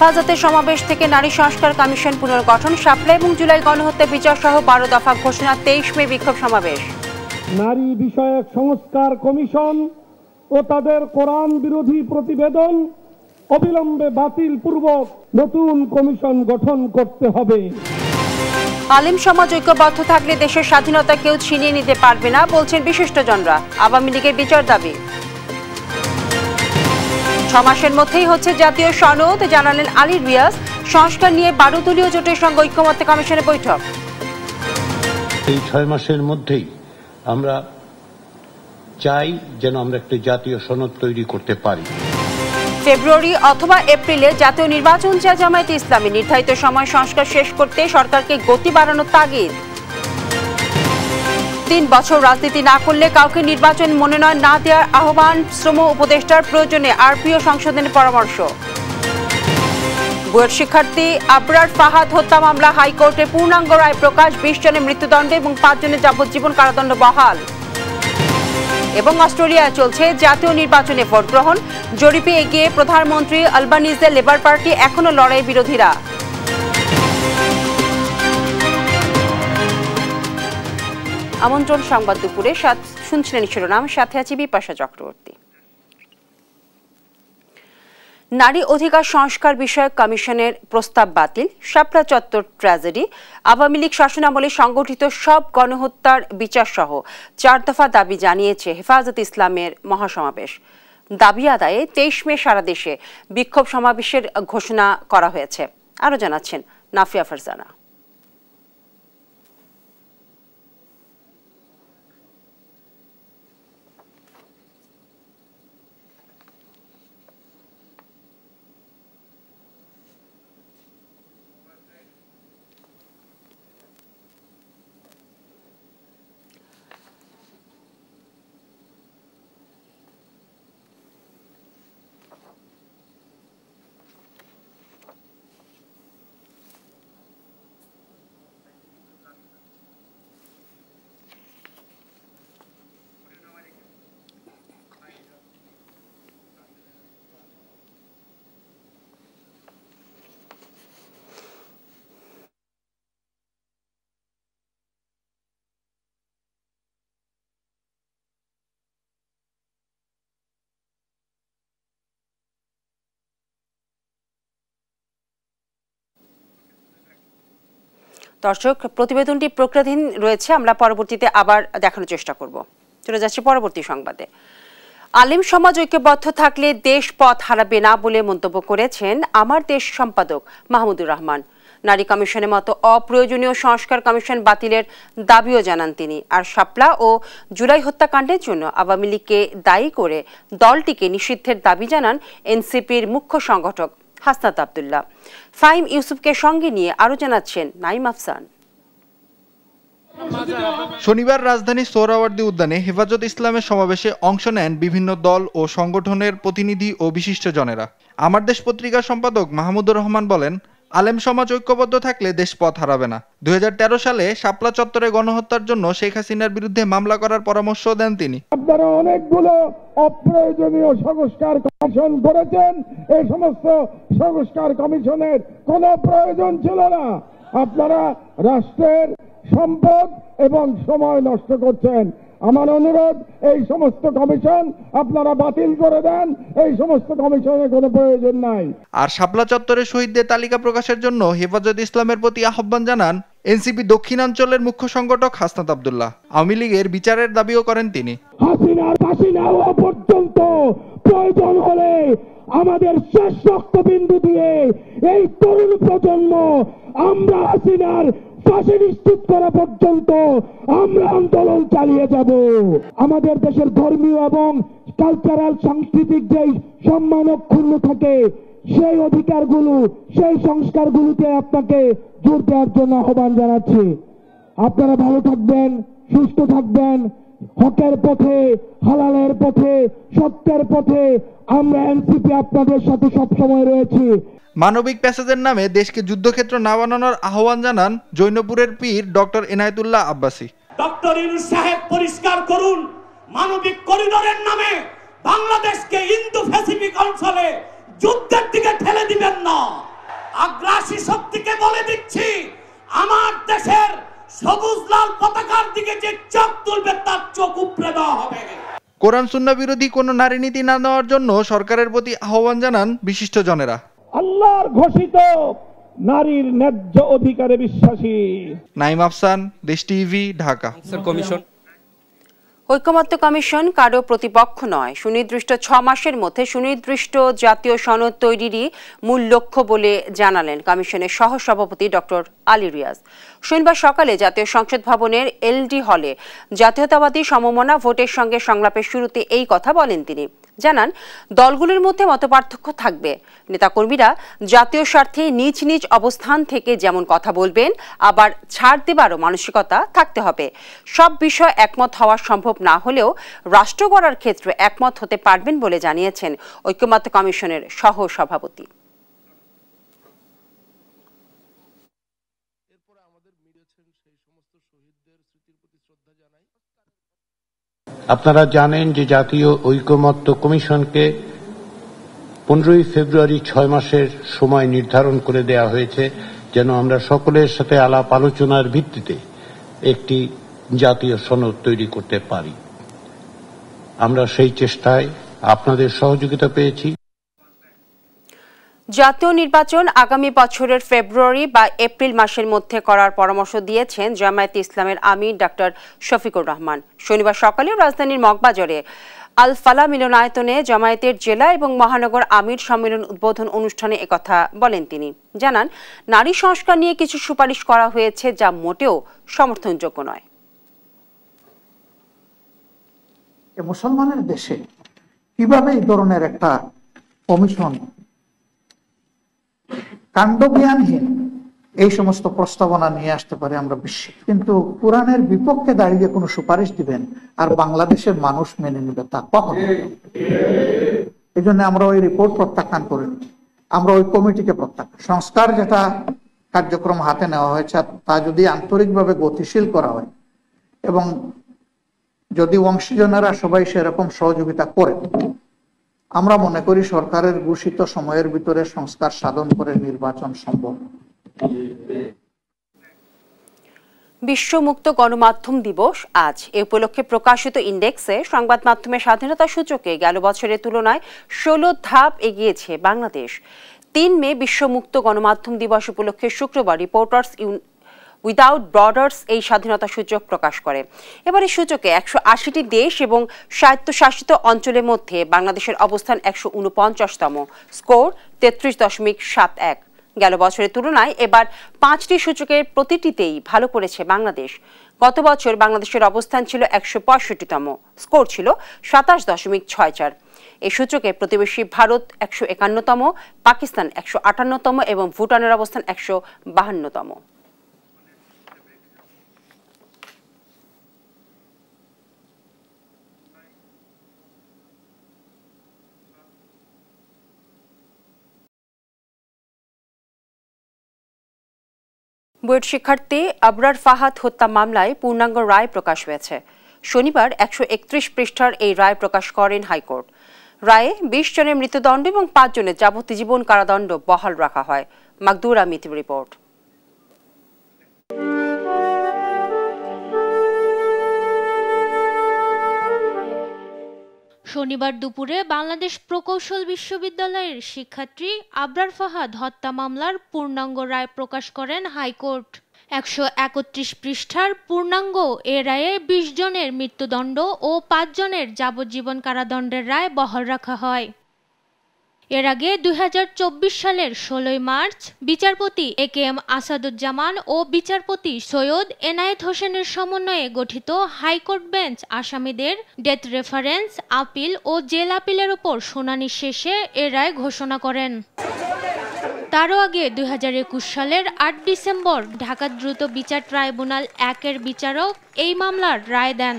হেফাজতের সমাবেশ থেকে নারী সংস্কার কমিশন পুনর্গঠন, শাপলা এবং জুলাই গণহত্যা বিচার সহ 12 দফা ঘোষণা, 23 মে বিক্ষোভ সমাবেশ। নারী বিষয়ক সংস্কার কমিশন ও তাদের কোরআন বিরোধী প্রতিবেদন অবিলম্বে বাতিল পূর্বক নতুন কমিশন গঠন করতে হবে। আলেম সমাজ ঐক্যবদ্ধ থাকলে দেশের স্বাধীনতা কেউ ছিনিয়ে নিতে পারবে না, বলছেন বিশিষ্টজনরা। আওয়ামী লীগের বিচার দাবি। 6 মাসের মধ্যেই হচ্ছে জাতীয় সনদ, জানালেন আলী রিয়াজ। সংস্কার নিয়ে 12 দলীয় জোটের সঙ্গে ঐক্যমত্য কমিশনের বৈঠক। এই 6 মাসের মধ্যেই আমরা চাই যেন আমরা একটা জাতীয় সনদ তৈরি করতে পারি। ফেব্রুয়ারি অথবা এপ্রিলে জাতীয় নির্বাচন চায় জামায়াতে ইসলামী। নির্ধারিত সময় সংস্কার শেষ করতে সরকারকে গতি বাড়ানোর তাগিদ। 3 বছর রাজনীতি না করলে কাউকে নির্বাচন মনোনয়ন না দেওয়ার আহ্বান শ্রম উপদেষ্টার। প্রয়োজনে আরপিও সংশোধনের পরামর্শ। বুয়েট শিক্ষার্থী আবরার ফাহাদ হত্যা মামলা হাইকোর্টে পূর্ণাঙ্গ রায় প্রকাশ। 20 জনের মৃত্যুদণ্ড এবং 5 জনের যাবজ্জীবন কারাদণ্ড বহাল। এবং অস্ট্রেলিয়ায় চলছে জাতীয় নির্বাচনে ভোট গ্রহণ। জরিপে এগিয়ে প্রধানমন্ত্রী আলবানিজের লেবার পার্টি, এখনো লড়াই বিরোধীরা। আমন্ত্রণ সংবাদ দুপুরে শুনছিলেন শিরোনাম, সাথে আছি বিপাশা চক্রবর্তী। নারী অধিকার সংস্কার বিষয়ক কমিশনের প্রস্তাব বাতিল, শাপলা চত্বর ট্র্যাজেডি, আওয়ামী লীগ শাসনামলে সংগঠিত সব গণহত্যার বিচার সহ 4 দফা দাবি জানিয়েছে হেফাজত ইসলামের মহাসমাবেশ। দাবি আদায়ে 23 মে সারা দেশে বিক্ষোভ সমাবেশের ঘোষণা করা হয়েছে। আরো জানাচ্ছেন নাফিয়া ফারজানা। দর্শক, প্রতিবেদনটি প্রক্রিয়াধীন রয়েছে, আমরা পরবর্তীতে আবার দেখানোর চেষ্টা করব। চলে যাচ্ছি পরবর্তী সংবাদে। আলেম সমাজ ঐক্যবদ্ধ থাকলে দেশ পথ হারাবে না বলে মন্তব্য করেছেন আমার দেশ সম্পাদক মাহমুদুর রহমান। নারী কমিশনের মতো অপ্রয়োজনীয় সংস্কার কমিশন বাতিলের দাবিও জানান তিনি। আর শাপলা ও জুলাই হত্যাকাণ্ডের জন্য আওয়ামী লীগকে দায়ী করে দলটিকে নিষিদ্ধের দাবি জানান এনসিপির মুখ্য সংগঠক হাসনাত আব্দুল্লাহ। ফাহিম ইউসুফকে সঙ্গে নিয়ে আরো জানাচ্ছেন নাইম আফসান। শনিবার রাজধানীর সোহরাওয়ার্দী উদ্যানে হেফাজত ইসলামের সমাবেশে অংশ নেন বিভিন্ন দল ও সংগঠনের প্রতিনিধি ও বিশিষ্টজনেরা। আমার দেশ পত্রিকার সম্পাদক মাহমুদুর রহমান বলেন, আলেম সমাজ ঐক্যবদ্ধ থাকলে দেশ পথ হারাবে না। 2013 সালে শাপলা চত্বরে গণহত্যার জন্য শেখ হাসিনার বিরুদ্ধে মামলা করার পরামর্শ দেন তিনি। আপনারা অনেকগুলো অপ্রয়োজনীয় সংস্কার কমিশন করেছেন, এই সমস্ত সংস্কার কমিশনের কোনো প্রয়োজন ছিল না। আপনারা রাষ্ট্রের সম্পদ এবং সময় নষ্ট করছেন। আমার অনুরোধ, এই সমস্ত কমিশন আপনারা বাতিল করে দেন, এই সমস্ত কমিশনের কোনো প্রয়োজন নাই। আর শাপলা চত্বরে শহীদদের তালিকা প্রকাশের জন্য হেফাজত ইসলামের প্রতি আহ্বান জানান এনসিপি দক্ষিণাঞ্চলের মুখ্য সংগঠক হাসনাত আব্দুল্লাহ। আওয়ামী লীগের বিচারের দাবিও করেন তিনি। হাসিনার ফাঁসি না হওয়া পর্যন্ত, প্রয়োজন হলে আমাদের শেষ রক্তবিন্দু দিয়ে এই তরুণ প্রজন্ম আমরা হাসিনার ফাঁসি নিশ্চিত করা পর্যন্ত আমরা আন্দোলন চালিয়ে যাব। আমাদের দেশের ধর্মীয় এবং কালচারাল সাংস্কৃতিক যেই সম্মান অক্ষুণ্ণ থাকে, সেই অধিকারগুলো, সেই সংস্কারগুলোতে আপনাকে জোর দেওয়ার জন্য আহ্বান জানাচ্ছি। আপনারা ভালো থাকবেন, সুস্থ থাকবেন, হকের পথে, হালালের পথে, সত্যের পথে আমরা এনসিপি আপনাদের সাথে সবসময় রয়েছি। মানবিক প্যাসেজের নামে দেশকে যুদ্ধক্ষেত্র না বানানোর আহ্বান জানান জৈনপুরের পীর ডক্টর এনায়েতুল্লাহ আব্বাসী। ডক্টর ইউনূস সাহেব পরিষ্কার করুন, মানবিক করিডোরের নামে বাংলাদেশকে ইন্দো প্যাসিফিক অঞ্চলে যুদ্ধের দিকে ঠেলে দিবেন না। আগ্রাসী শক্তিকে বলে দিচ্ছি, আমার দেশের সবুজ লাল পতাকার দিকে যে চোখ তুলবে তার চোখ উপড়ে দেওয়া হবে। কোরআন সুন্নাহ বিরোধী কোনো নারী নীতি না নেওয়ার জন্য সরকারের প্রতি আহ্বান জানান বিশিষ্টজনেরা। আল্লাহর ঘোষিত নারীর ন্যায্য অধিকারে বিশ্বাসী। নাইম আফসান, দেশ টিভি, ঢাকা। ঐকমত্য কমিশন কারো প্রতিপক্ষ নয়, সুনির্দিষ্ট 6 মাসের মধ্যে সুনির্দিষ্ট জাতীয় সনদ তৈরিরই মূল লক্ষ্য বলে জানালেন কমিশনের সহসভাপতি ডক্টর আলী রিয়াজ। শনিবার সকালে জাতীয় সংসদ ভবনের এলডি হলে জাতীয়তাবাদী সমমনা ভোটের সঙ্গে সংলাপের শুরুতে এই কথা বলেন তিনি। জানান, দলগুলোর মধ্যে মতপার্থক্য থাকবে, নেতাকর্মীরা জাতীয় স্বার্থে নিজ নিজ অবস্থান থেকে যেমন কথা বলবেন, আবার ছাড় দেবারও মানসিকতা থাকতে হবে। সব বিষয় একমত হওয়া সম্ভব না হলেও রাষ্ট্র গড়ার ক্ষেত্রে একমত হতে পারবেন বলে জানিয়েছেন ঐকমত্য কমিশনের সহ সভাপতি। আপনারা জানেন যে জাতীয় ঐকমত্য কমিশনকে 15ই ফেব্রুয়ারি 6 মাসের সময় নির্ধারণ করে দেয়া হয়েছে, যেন আমরা সকলের সাথে আলাপ আলোচনার ভিত্তিতে একটি জাতীয় সনদ তৈরি করতে পারি। আমরা সেই চেষ্টায় আপনাদের সহযোগিতা পেয়েছি। জাতীয় নির্বাচন আগামী বছরের ফেব্রুয়ারি বা এপ্রিল মাসের মধ্যে করার পরামর্শ দিয়েছেন জামায়াতে ইসলামের আমির ডক্টর শফিকুর রহমান। শনিবার সকালে রাজধানীর মগবাজারে আল ফালা মিলনায়তনে জামায়াতের জেলা এবং মহানগর আমির সম্মেলন উদ্বোধন অনুষ্ঠানে একথা বলেন তিনি। জানান, নারী সংস্কার নিয়ে কিছু সুপারিশ করা হয়েছে যা মোটেও সমর্থনযোগ্য নয়। মুসলমানের দেশে কিভাবে এই ধরনের একটা কমিশন কাণ্ডজ্ঞানহীন এই সমস্ত প্রস্তাবনা নিয়ে আসতে পারে আমরা বিস্মিত। কিন্তু কোরআনের বিপক্ষে দাঁড়িয়ে কোনো সুপারিশ দিবেন আর বাংলাদেশের মানুষ মেনে নেবে তা কখনো। এই জন্য আমরা ওই রিপোর্ট প্রত্যাখ্যান করি, আমরা ওই কমিটিকে প্রত্যাখ্যান। সংস্কার যেটা কার্যক্রম হাতে নেওয়া হয়েছে তা যদি আন্তরিকভাবে গতিশীল করা হয় এবং যদি অংশীজনেরা সবাই সেরকম সহযোগিতা করে, আমরা মনে করি সরকারের ঘোষিত সময়ের ভিতরে সংস্কার সাধন করে নির্বাচন সম্ভব। বিশ্ব মুক্ত গণমাধ্যম দিবস আজ। এ উপলক্ষে প্রকাশিত ইন্ডেক্সে সংবাদ মাধ্যমের স্বাধীনতা সূচকে গেল বছরের তুলনায় 16 ধাপ এগিয়েছে বাংলাদেশ। 3 মে বিশ্ব মুক্ত গণমাধ্যম দিবস উপলক্ষে শুক্রবার রিপোর্টার্স উইদাউট বর্ডার্স এই স্বাধীনতা সূচক প্রকাশ করে। এবারে সূচকে 180টি দেশ এবং স্বায়ত্তশাসিত অঞ্চলের মধ্যে বাংলাদেশের অবস্থান 149তম, স্কোর 33.71। গেল বছরের তুলনায় এবার 5টি সূচকের প্রতিটিতেই ভালো করেছে বাংলাদেশ। গত বছর বাংলাদেশের অবস্থান ছিল 165তম, স্কোর ছিল 27.64। এই সূচকে প্রতিবেশী ভারত 151তম, পাকিস্তান 158তম এবং ভুটানের অবস্থান 152তম। বুয়েট শিক্ষার্থী আবরার ফাহাদ হত্যা মামলায় পূর্ণাঙ্গ রায় প্রকাশ হয়েছে। শনিবার 131 পৃষ্ঠার এই রায় প্রকাশ করেন হাইকোর্ট। রায়ে 20 জনের মৃত্যুদণ্ড এবং 5 জনের যাবজ্জীবন কারাদণ্ড বহাল রাখা হয়। মাকদুরা মিতির রিপোর্ট। শনিবার দুপুরে বাংলাদেশ প্রকৌশল বিশ্ববিদ্যালয়ের শিক্ষার্থী আবরার ফাহাদ হত্যা মামলার পূর্ণাঙ্গ রায় প্রকাশ করেন হাইকোর্ট। 131 পৃষ্ঠার পূর্ণাঙ্গ এ রায়ে 20 জনের মৃত্যুদণ্ড ও 5 জনের যাবজ্জীবন কারাদণ্ডের রায় বহাল রাখা হয়। এর আগে 2024 সালের 16 মার্চ বিচারপতি AKM আসাদুজ্জামান ও বিচারপতি সৈয়দ এনায়েত হোসেনের সমন্বয়ে গঠিত হাইকোর্ট বেঞ্চ আসামিদের ডেথ রেফারেন্স, আপিল ও জেল আপিলের ওপর শুনানি শেষে এ রায় ঘোষণা করেন। তারও আগে 2021 সালের 8 ডিসেম্বর ঢাকা দ্রুত বিচার ট্রাইব্যুনাল 1-এর বিচারক এই মামলার রায় দেন,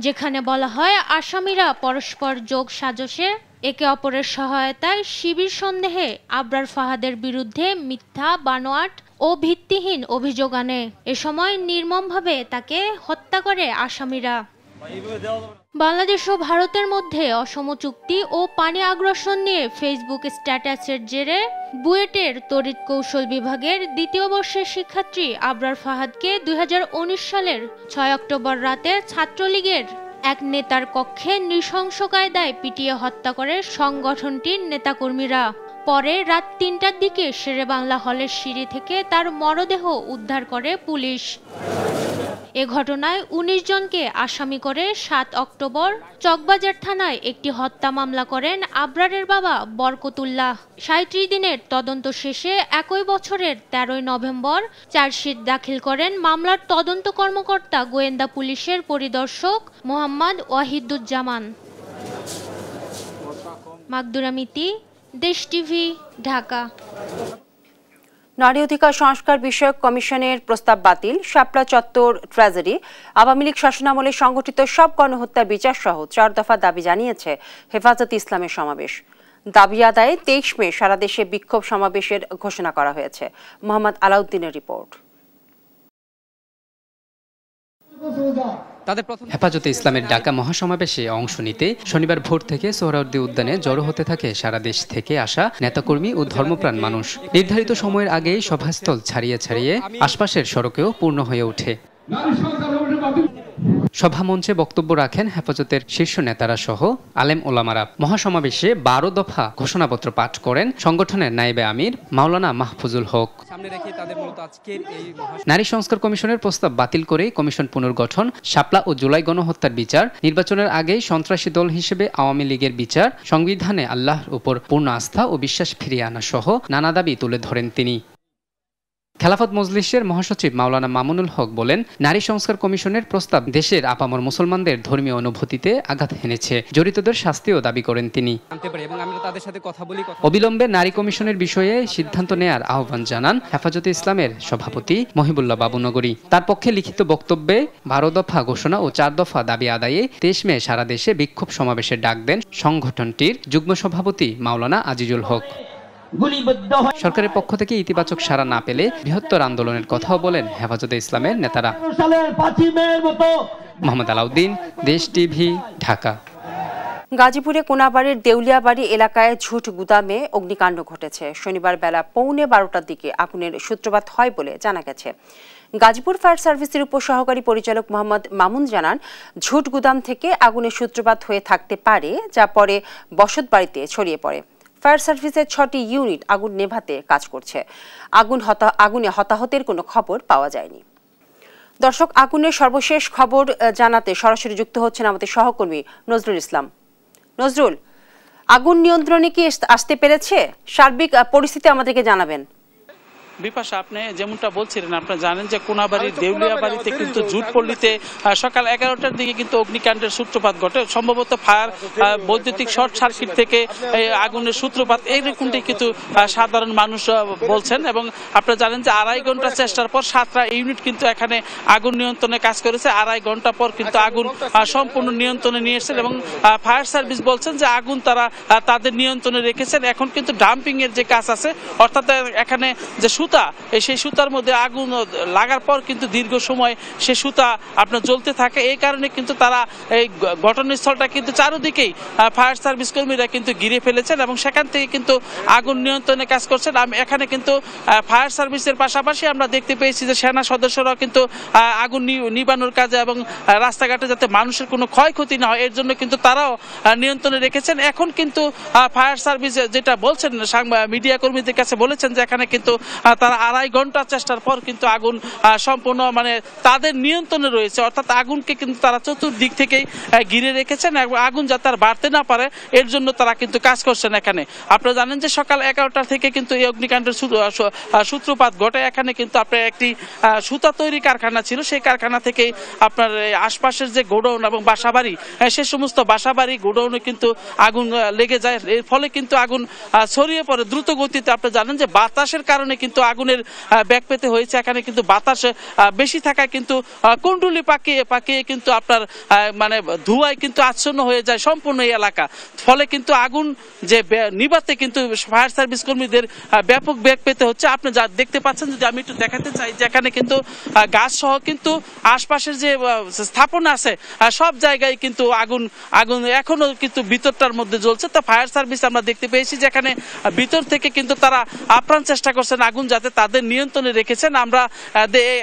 যেখানে বলা হয় আসামিরা পরস্পর যোগ সাজশে একে অপরের সহায়তায় শিবির সন্দেহে আবরার ফাহাদের বিরুদ্ধে মিথ্যা, বানোয়াট ও ভিত্তিহীন অভিযোগ আনে। এ সময় নির্মমভাবে তাকে হত্যা করে আসামিরা। বাংলাদেশ ও ভারতের মধ্যে অসম চুক্তি ও পানি আগ্রাসন নিয়ে ফেসবুক স্ট্যাটাসের জেরে বুয়েটের তড়িৎ কৌশল বিভাগের দ্বিতীয় বর্ষের শিক্ষার্থী আবরার ফাহাদকে 2019 সালের 6 অক্টোবর রাতে ছাত্রলীগের এক নেতার কক্ষে নৃশংস কায়দায় পিটিয়ে হত্যা করে সংগঠনটির নেতাকর্মীরা। পরে রাত 3টার দিকে শেরেবাংলা হলের সিঁড়ি থেকে তার মরদেহ উদ্ধার করে পুলিশ। এ ঘটনায় 19 জনকে আসামি করে 7 অক্টোবর চকবাজার থানায় একটি হত্যা মামলা করেন আবরারের বাবা বরকতুল্লাহ। 37 দিনের তদন্ত শেষে একই বছরের 13 নভেম্বর চার্জশিট দাখিল করেন মামলার তদন্ত কর্মকর্তা গোয়েন্দা পুলিশের পরিদর্শক মোহাম্মদ ওয়াহিদুজ্জামান। মাকদুরা মিতি, দেশ টিভি, ঢাকা। নারী অধিকার সংস্কার বিষয়ক কমিশনের প্রস্তাব বাতিল, শাপলা চত্বর ট্র্যাজেডি, আওয়ামী লীগ শাসনামলে সংগঠিত সব গণহত্যার বিচার সহ 4 দফা দাবি জানিয়েছে হেফাজতে ইসলামের সমাবেশ। দাবি আদায়ে 23 মে সারা দেশে বিক্ষোভ সমাবেশের ঘোষণা করা হয়েছে। মোহাম্মদ আলাউদ্দিনের রিপোর্ট। হেফাজতে ইসলামের ডাকা মহাসমাবেশে অংশ নিতে শনিবার ভোর থেকে সোহরাওয়ার্দী উদ্যানে জড়ো হতে থাকে সারা দেশ থেকে আসা নেতাকর্মী ও ধর্মপ্রাণ মানুষ। নির্ধারিত সময়ের আগেই সভাস্থল ছাড়িয়ে ছাড়িয়ে আশপাশের সড়কেও পূর্ণ হয়ে ওঠে। সভামঞ্চে বক্তব্য রাখেন হেফাজতের শীর্ষ নেতারা সহ আলেম ওলামারা। মহাসমাবেশে 12 দফা ঘোষণাপত্র পাঠ করেন সংগঠনের নায়েবে আমির মাওলানা মাহফুজুল হক। নারী সংস্কার কমিশনের প্রস্তাব বাতিল করে কমিশন পুনর্গঠন, শাপলা ও জুলাই গণহত্যার বিচার, নির্বাচনের আগেই সন্ত্রাসী দল হিসেবে আওয়ামী লীগের বিচার, সংবিধানে আল্লাহর উপর পূর্ণ আস্থা ও বিশ্বাস ফিরিয়ে আনা সহ নানা দাবি তুলে ধরেন তিনি। খেলাফত মজলিসের মহাসচিব মাওলানা মামুনুল হক বলেন, নারী সংস্কার কমিশনের প্রস্তাব দেশের আপামর মুসলমানদের ধর্মীয় অনুভূতিতে আঘাত হেনেছে, জড়িতদের শাস্তিও দাবি করেন তিনি। অবিলম্বে নারী কমিশনের বিষয়ে সিদ্ধান্ত নেয়ার আহ্বান জানান হেফাজতে ইসলামের সভাপতি মহিবুল্লাহ বাবুনগরী। তার পক্ষে লিখিত বক্তব্যে 12 দফা ঘোষণা ও 4 দফা দাবি আদায়ে 23 মে সারা দেশে বিক্ষোভ সমাবেশের ডাক দেন সংগঠনটির যুগ্ম সভাপতি মাওলানা আজিজুল হক। সরকারের পক্ষ থেকে ইতিবাচক সাড়া না পেলে বৃহত্তর আন্দোলনের কথাও বলেন হেফাজতে ইসলামের নেতারা। মোহাম্মদ আলাউদ্দিন, দেশ টিভি, ঢাকা। গাজীপুরে কোনাবাড়ির দেউলিয়াবাড়ি এলাকায় ঝুট গুদামে অগ্নিকাণ্ড ঘটেছে। শনিবার বেলা 11:15টার দিকে আগুনের সূত্রপাত হয় বলে জানা গেছে। গাজীপুর ফায়ার সার্ভিসের উপসহকারী পরিচালক মোহাম্মদ মামুন জানান, ঝুট গুদাম থেকে আগুনের সূত্রপাত হয়ে থাকতে পারে, যা পরে বসতবাড়িতে ছড়িয়ে পড়ে। ফায়ার সার্ভিসের 6টি ইউনিট আগুন নেভাতে কাজ করছে। আগুনে হতাহতের কোনো খবর পাওয়া যায়নি। দর্শক, আগুনের সর্বশেষ খবর জানাতে সরাসরি যুক্ত হচ্ছেন আমাদের সহকর্মী নজরুল ইসলাম। নজরুল, আগুন নিয়ন্ত্রণে কি আসতে পেরেছে? সার্বিক পরিস্থিতি আমাদেরকে জানাবেন। বিপাশা, আপনি যেমনটা বলছিলেন, আপনারা জানেন যে কোনাবাড়ির দেউলিয়াবাড়িতে কিন্তু জুটপল্লীতে সকাল 11টার দিকে কিন্তু অগ্নিকাণ্ডের সূত্রপাত ঘটে। সম্ভবত ফায়ার বৈদ্যুতিক শর্ট সার্কিট থেকে আগুনের সূত্রপাত, এইরকমটাই কিন্তু সাধারণ মানুষ বলছেন। এবং আপনারা জানেন যে 2.5 ঘন্টা চেষ্টার পর 7টা ইউনিট কিন্তু এখানে আগুন নিয়ন্ত্রণে কাজ করেছে। 2.5 ঘন্টা পর কিন্তু আগুন সম্পূর্ণ নিয়ন্ত্রণে নিয়ে এসেছেন এবং ফায়ার সার্ভিস বলছেন যে আগুন তারা তাদের নিয়ন্ত্রণে রেখেছেন। এখন কিন্তু ডাম্পিং এর যে কাজ আছে, অর্থাৎ এখানে যে সেই সুতার মধ্যে আগুন লাগার পর কিন্তু দীর্ঘ সময় সে সুতা আপনার জ্বলতে থাকে। এই কারণে কিন্তু তারা এই ঘটনাস্থলটা কিন্তু চারদিকেই ফায়ার সার্ভিস কর্মীরা কিন্তু ঘিরে ফেলেছেন এবং সেখান থেকে কিন্তু আগুন নিয়ন্ত্রণে কাজ করছেন। এখানে কিন্তু ফায়ার সার্ভিসের পাশাপাশি আমরা দেখতে পেয়েছি যে সেনা সদস্যরাও কিন্তু আগুন নিবানোর কাজে এবং রাস্তাঘাটে যাতে মানুষের কোনো ক্ষয়ক্ষতি না হয় এর জন্য কিন্তু তারাও নিয়ন্ত্রণে রেখেছেন। এখন কিন্তু ফায়ার সার্ভিস যেটা বলছেন, মিডিয়া কর্মীদের কাছে বলেছেন যে এখানে কিন্তু তারা 2.5 ঘন্টা চেষ্টার পর কিন্তু আগুন সম্পূর্ণ তাদের নিয়ন্ত্রণে রয়েছে। অর্থাৎ আগুনকে কিন্তু তারা চতুর্দিক থেকেই ঘিরে রেখেছেন এবং আগুন যাতে আর বাড়তে না পারে এর জন্য তারা কিন্তু কাজ করছেন। এখানে আপনারা জানেন যে সকাল 11টা থেকে কিন্তু এই অগ্নিকাণ্ডের সূত্রপাত ঘটে। এখানে কিন্তু আপনার একটি সুতা তৈরি কারখানা ছিল, সেই কারখানা থেকে আপনার আশপাশের যে গোডাউন এবং বাসাবাড়ি, সে সমস্ত বাসাবাড়ি গোডাউনে কিন্তু আগুন লেগে যায়। এর ফলে কিন্তু আগুন ছড়িয়ে পড়ে দ্রুত গতিতে। আপনারা জানেন যে বাতাসের কারণে কিন্তু আগুনের ব্যাগ পেতে হয়েছে। এখানে কিন্তু বাতাস বেশি থাকায় কিন্তু কুণ্ডুলি পাকিয়ে কিন্তু আপনার মানে ধোঁয়ায় কিন্তু আচ্ছন্ন হয়ে যায় সম্পূর্ণ এই এলাকা। ফলে কিন্তু আগুন যে নিভাতে কিন্তু ফায়ার সার্ভিস কর্মীদের ব্যাপক ব্যাগ পেতে হচ্ছে। আপনি যা দেখতে পাচ্ছেন, যদি আমি একটু দেখাতে চাই যে এখানে কিন্তু গাছ সহ কিন্তু আশপাশের যে স্থাপনা আছে সব জায়গায় কিন্তু আগুন এখনো কিন্তু ভিতরটার মধ্যে জ্বলছে। তো ফায়ার সার্ভিস আমরা দেখতে পেয়েছি যে এখানে ভিতর থেকে কিন্তু তারা আপ্রাণ চেষ্টা করছেন আগুন যাতে তাদের নিয়ন্ত্রণে রেখেছেন। আমরা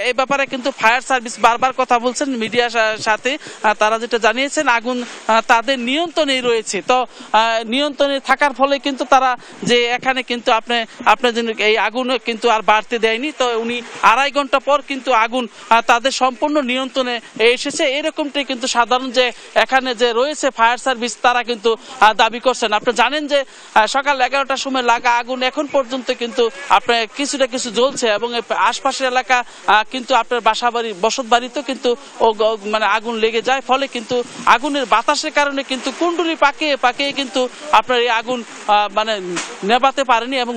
এই ব্যাপারে কিন্তু ফায়ার সার্ভিস বারবার কথা বলছেন মিডিয়ার সাথে, তারা যেটা জানিয়েছেন আগুন তাদের নিয়ন্ত্রণেই রয়েছে। তো নিয়ন্ত্রণে থাকার ফলে কিন্তু তারা যে এখানে কিন্তু আপনার জন্য এই আগুন কিন্তু আর বাড়তে দেয়নি। তো উনি 2.5 ঘন্টা পর কিন্তু আগুন তাদের সম্পূর্ণ নিয়ন্ত্রণে এসেছে, এরকমটাই কিন্তু সাধারণ যে এখানে যে রয়েছে ফায়ার সার্ভিস তারা কিন্তু দাবি করছেন। আপনি জানেন যে সকাল 11টার সময় লাগা আগুন এখন পর্যন্ত কিন্তু আপনার কিছু জ্বলছে এবং আশপাশের এলাকা কিন্তু আপনার বাসাবাড়ি বসত বাড়িতেও কিন্তু মানে আগুন লেগে যায়। ফলে কিন্তু আগুনের বাতাসের কারণে কিন্তু কুণ্ডুলি পাকিয়ে কিন্তু আপনার এই আগুন মানে নেভাতে পারেনি এবং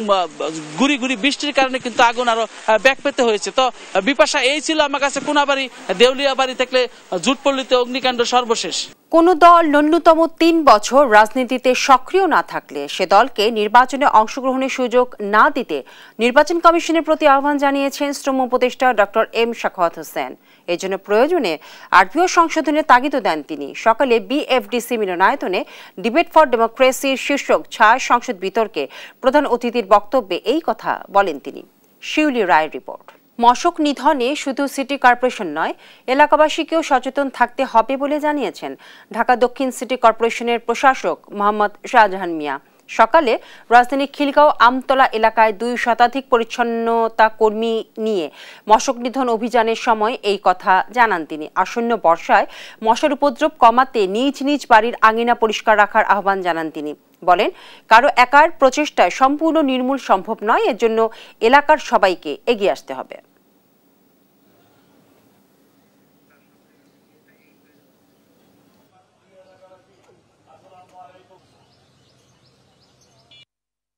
গুড়ি বৃষ্টির কারণে কিন্তু আগুন আরো ব্যাগ পেতে হয়েছে। তো বিপাশা, এই ছিল আমার কাছে কোনাবাড়ি দেউলিয়াবাড়ি থেকে জুটপল্লীতে অগ্নিকাণ্ড সর্বশেষ। কোন দল ন্যূনতম 3 বছর রাজনীতিতে সক্রিয় না থাকলে সে দলকে নির্বাচনে অংশগ্রহণের সুযোগ না দিতে নির্বাচন কমিশনের প্রতি আহ্বান জানিয়েছেন শ্রম উপদেষ্টা ডক্টর এম শাখাওয়াত হোসেন। এজন্য প্রয়োজনে আরপিও সংশোধনের তাগিদও দেন তিনি। সকালে বিএফডিসি মিলনায়তনে ডিবেট ফর ডেমোক্রেসির শীর্ষক 6 সংসদ বিতর্কে প্রধান অতিথির বক্তব্যে এই কথা বলেন তিনি। শিউলি রায়ের রিপোর্ট। মশক নিধনে শুধু সিটি কর্পোরেশন নয়, এলাকাবাসীকেও সচেতন থাকতে হবে বলে জানিয়েছেন ঢাকা দক্ষিণ সিটি কর্পোরেশনের প্রশাসক মোহাম্মদ শাহজাহান মিয়া। সকালে রাজধানীর খিলগাঁও আমতলা এলাকায় 2 শতাধিক পরিচ্ছন্নতা কর্মী নিয়ে মশক নিধন অভিযানের সময় এই কথা জানান তিনি। আসন্ন বর্ষায় মশার উপদ্রব কমাতে নিজ নিজ বাড়ির আঙিনা পরিষ্কার রাখার আহ্বান জানান তিনি। বলেন, কারো একার প্রচেষ্টায় সম্পূর্ণ নির্মূল সম্ভব নয়, এর জন্য এলাকার সবাইকে এগিয়ে আসতে হবে।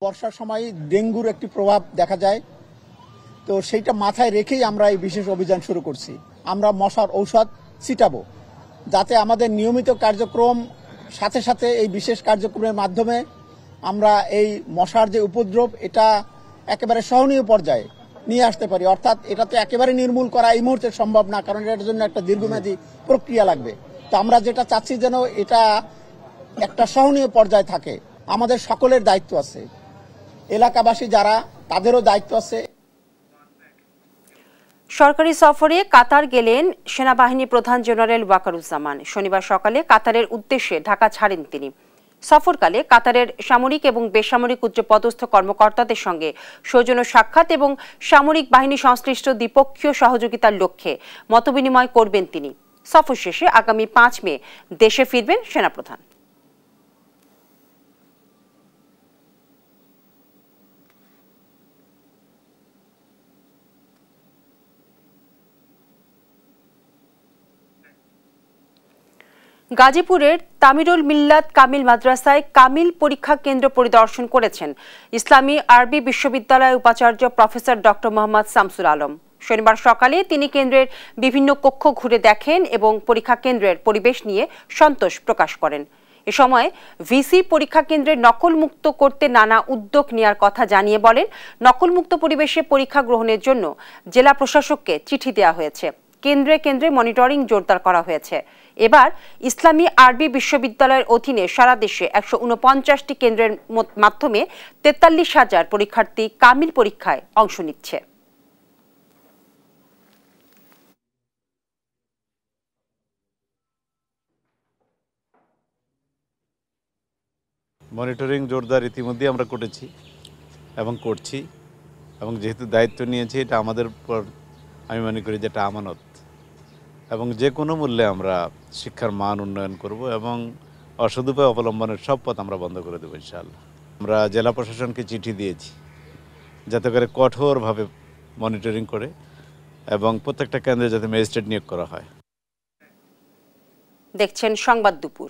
বর্ষার সময় ডেঙ্গুর একটি প্রভাব দেখা যায়, তো সেইটা মাথায় রেখেই আমরা এই বিশেষ অভিযান শুরু করছি। আমরা মশার ঔষধ ছিটাবো যাতে আমাদের নিয়মিত কার্যক্রম সাথে সাথে এই বিশেষ কার্যক্রমের মাধ্যমে আমরা এই মশার যে উপদ্রব এটা একেবারে সহনীয় পর্যায়ে নিয়ে আসতে পারি। অর্থাৎ এটা তো একেবারে নির্মূল করা এই মুহূর্তে সম্ভব না, কারণ এটার জন্য একটা দীর্ঘমেয়াদী প্রক্রিয়া লাগবে। তো আমরা যেটা চাচ্ছি যেন এটা একটা সহনীয় পর্যায়ে থাকে। আমাদের সকলের দায়িত্ব আছে, এলাকাবাসী যারা তাদেরও দায়িত্ব আছে। সরকারি সফরে কাতার গেলেন সেনাবাহিনী প্রধান জেনারেল ওয়াকারুজ্জামান। শনিবার সকালে কাতারের উদ্দেশ্যে ঢাকা ছাড়েন তিনি। সফরকালে কাতারের সামরিক এবং বেসামরিক উচ্চপদস্থ কর্মকর্তাদের সঙ্গে সৌজন্য সাক্ষাৎ এবং সামরিক বাহিনী সংশ্লিষ্ট দ্বিপক্ষীয় সহযোগিতার লক্ষ্যে মতবিনিময় করবেন তিনি। সফর শেষে আগামী 5 মে দেশে ফিরবেন সেনাপ্রধান। গাজীপুরের তামিরুল মিল্লাত কামিল মাদ্রাসায় কামিল পরীক্ষা কেন্দ্র পরিদর্শন করেছেন ইসলামী আরবি বিশ্ববিদ্যালয়ের উপাচার্য প্রফেসর ডক্টর মোহাম্মদ শামসুল আলম। শনিবার সকালে তিনি কেন্দ্রের বিভিন্ন কক্ষ ঘুরে দেখেন এবং পরীক্ষা কেন্দ্রের পরিবেশ নিয়ে সন্তোষ প্রকাশ করেন। এ সময় ভিসি পরীক্ষা কেন্দ্রের নকলমুক্ত করতে নানা উদ্যোগ নেওয়ার কথা জানিয়ে বলেন, নকলমুক্ত পরিবেশে পরীক্ষা গ্রহণের জন্য জেলা প্রশাসককে চিঠি দেওয়া হয়েছে। কেন্দ্রে কেন্দ্রে মনিটরিং জোরদার করা হয়েছে। এবার ইসলামী আরবি বিশ্ববিদ্যালয়ের অধীনে সারা দেশে 149টি কেন্দ্রের মাধ্যমে 43,000 পরীক্ষার্থী কামিল পরীক্ষায় অংশ নিচ্ছে। মনিটরিং জোরদার ইতিমধ্যে আমরা করেছি এবং করছি, এবং যেহেতু দায়িত্ব নিয়েছি এটা আমাদের উপর আমি মনে করি যেটা আমানত, এবং যে কোনো মূল্যে আমরা শিক্ষার মান উন্নয়ন করব এবং অসদুপায় অবলম্বনের সব পথ আমরা বন্ধ করে দেবো ইনশাআল্লাহ। আমরা জেলা প্রশাসনকে চিঠি দিয়েছি যাতে করে কঠোরভাবে মনিটরিং করে এবং প্রত্যেকটা কেন্দ্রে যাতে ম্যাজিস্ট্রেট নিয়োগ করা হয়। দেখছেন সংবাদ দুপুর।